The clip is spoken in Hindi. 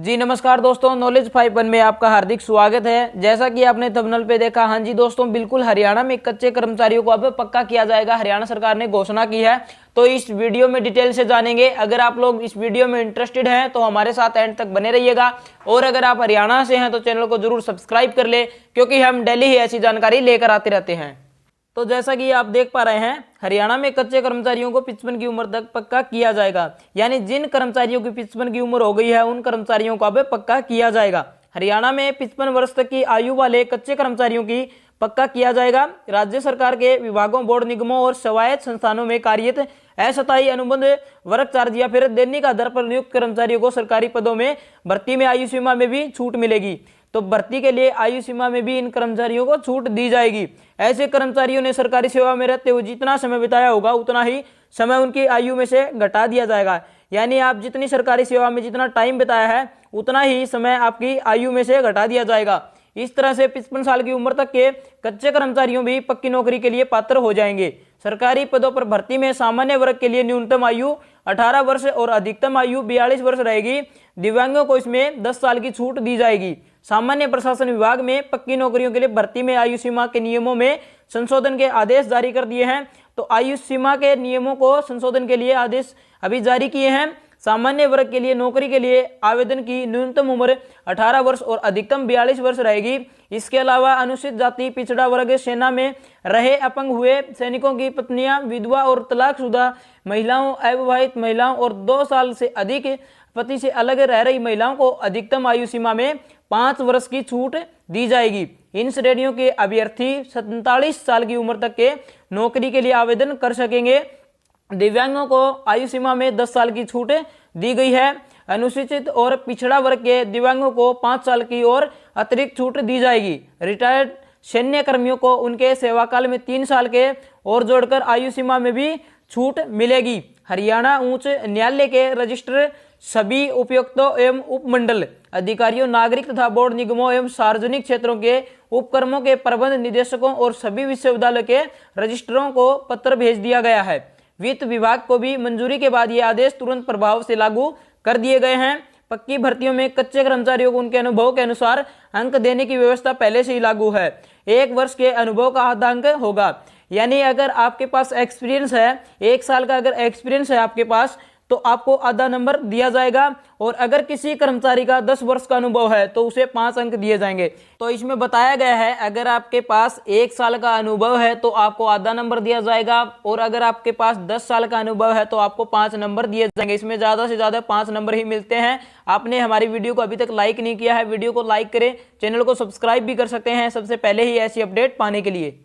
जी नमस्कार दोस्तों, नॉलेज 5 में आपका हार्दिक स्वागत है। जैसा कि आपने थंबनेल पे देखा, हाँ जी दोस्तों, बिल्कुल हरियाणा में कच्चे कर्मचारियों को अब पक्का किया जाएगा। हरियाणा सरकार ने घोषणा की है, तो इस वीडियो में डिटेल से जानेंगे। अगर आप लोग इस वीडियो में इंटरेस्टेड हैं तो हमारे साथ एंड तक बने रहिएगा। और अगर आप हरियाणा से हैं तो चैनल को जरूर सब्सक्राइब कर ले, क्योंकि हम डेली ही ऐसी जानकारी लेकर आते रहते हैं। तो जैसा कि आप देख पा रहे हैं, हरियाणा में कच्चे कर्मचारियों को 55 की उम्र तक पक्का किया जाएगा। यानी जिन कर्मचारियों की 55 की उम्र हो गई है उन कर्मचारियों को अब पक्का किया जाएगा। हरियाणा में 55 वर्ष तक की आयु वाले कच्चे कर्मचारियों की पक्का किया जाएगा। राज्य सरकार के विभागों, बोर्ड निगमों और स्वायत्त संस्थानों में कार्यरत अस्थायी अनुबंध, वर्क चार्ज या फिर दैनिक आधार पर नियुक्त कर्मचारियों को सरकारी पदों में भर्ती में आयु सीमा में भी छूट मिलेगी। तो भर्ती के लिए आयु सीमा में भी इन कर्मचारियों को छूट दी जाएगी। ऐसे कर्मचारियों ने सरकारी सेवा में रहते हुए जितना समय बिताया होगा उतना ही समय उनकी आयु में से घटा दिया जाएगा। यानी आप जितनी सरकारी सेवा में जितना टाइम बिताया है उतना ही समय आपकी आयु में से घटा दिया जाएगा। इस तरह से 55 साल की उम्र तक के कच्चे कर्मचारियों भी पक्की नौकरी के लिए पात्र हो जाएंगे। सरकारी पदों पर भर्ती में सामान्य वर्ग के लिए न्यूनतम आयु 18 वर्ष और अधिकतम आयु 42 वर्ष रहेगी। दिव्यांगों को इसमें 10 साल की छूट दी जाएगी। सामान्य प्रशासन विभाग में पक्की नौकरियों के लिए भर्ती में आयु सीमा के नियमों में संशोधन के आदेश जारी कर दिए हैं। तो आयु सीमा के नियमों को संशोधन के लिए आदेश अभी जारी किए हैं। सामान्य वर्ग के लिए नौकरी के लिए आवेदन की न्यूनतम उम्र 18 वर्ष और अधिकतम 42 वर्ष रहेगी। इसके अलावा अनुसूचित जाति, पिछड़ा वर्ग, सेना में रहे अपंग हुए सैनिकों की पत्नियां, विधवा और तलाकशुदा महिलाओं, अविवाहित महिलाओं और 2 साल से अधिक पति से अलग रह रही महिलाओं को अधिकतम आयु सीमा में 5 वर्ष की छूट दी जाएगी। इन श्रेणियों के अभ्यर्थी 47 साल की उम्र तक के नौकरी के लिए आवेदन कर सकेंगे। दिव्यांगों को आयु सीमा में 10 साल की छूट दी गई है। अनुसूचित और पिछड़ा वर्ग के दिव्यांगों को 5 साल की और अतिरिक्त छूट दी जाएगी। रिटायर्ड सैन्य कर्मियों को उनके सेवाकाल में 3 साल के और जोड़कर आयु सीमा में भी छूट मिलेगी। हरियाणा उच्च न्यायालय के रजिस्ट्रार सभी उपायुक्तों एवं उपमंडल अधिकारियों, नागरिक तथा बोर्ड निगमों एवं सार्वजनिक क्षेत्रों के उपक्रमों के प्रबंध निदेशकों और सभी विश्वविद्यालय के रजिस्ट्रारों को पत्र भेज दिया गया है। वित्त विभाग को भी मंजूरी के बाद ये आदेश तुरंत प्रभाव से लागू कर दिए गए हैं। पक्की भर्तियों में कच्चे कर्मचारियों को उनके अनुभव के अनुसार अंक देने की व्यवस्था पहले से ही लागू है। 1 वर्ष के अनुभव का आधा अंक होगा। यानी अगर आपके पास एक्सपीरियंस है, 1 साल का अगर एक्सपीरियंस है आपके पास, तो आपको आधा नंबर दिया जाएगा। और अगर किसी कर्मचारी का 10 वर्ष का अनुभव है तो उसे 5 अंक दिए जाएंगे। तो इसमें बताया गया है, अगर आपके पास 1 साल का अनुभव है तो आपको आधा नंबर दिया जाएगा, और अगर आपके पास 10 साल का अनुभव है तो आपको 5 नंबर दिए जाएंगे। इसमें ज़्यादा से ज़्यादा 5 नंबर ही मिलते हैं। आपने हमारी वीडियो को अभी तक लाइक नहीं किया है, वीडियो को लाइक करें, चैनल को सब्सक्राइब भी कर सकते हैं सबसे पहले ही ऐसी अपडेट पाने के लिए।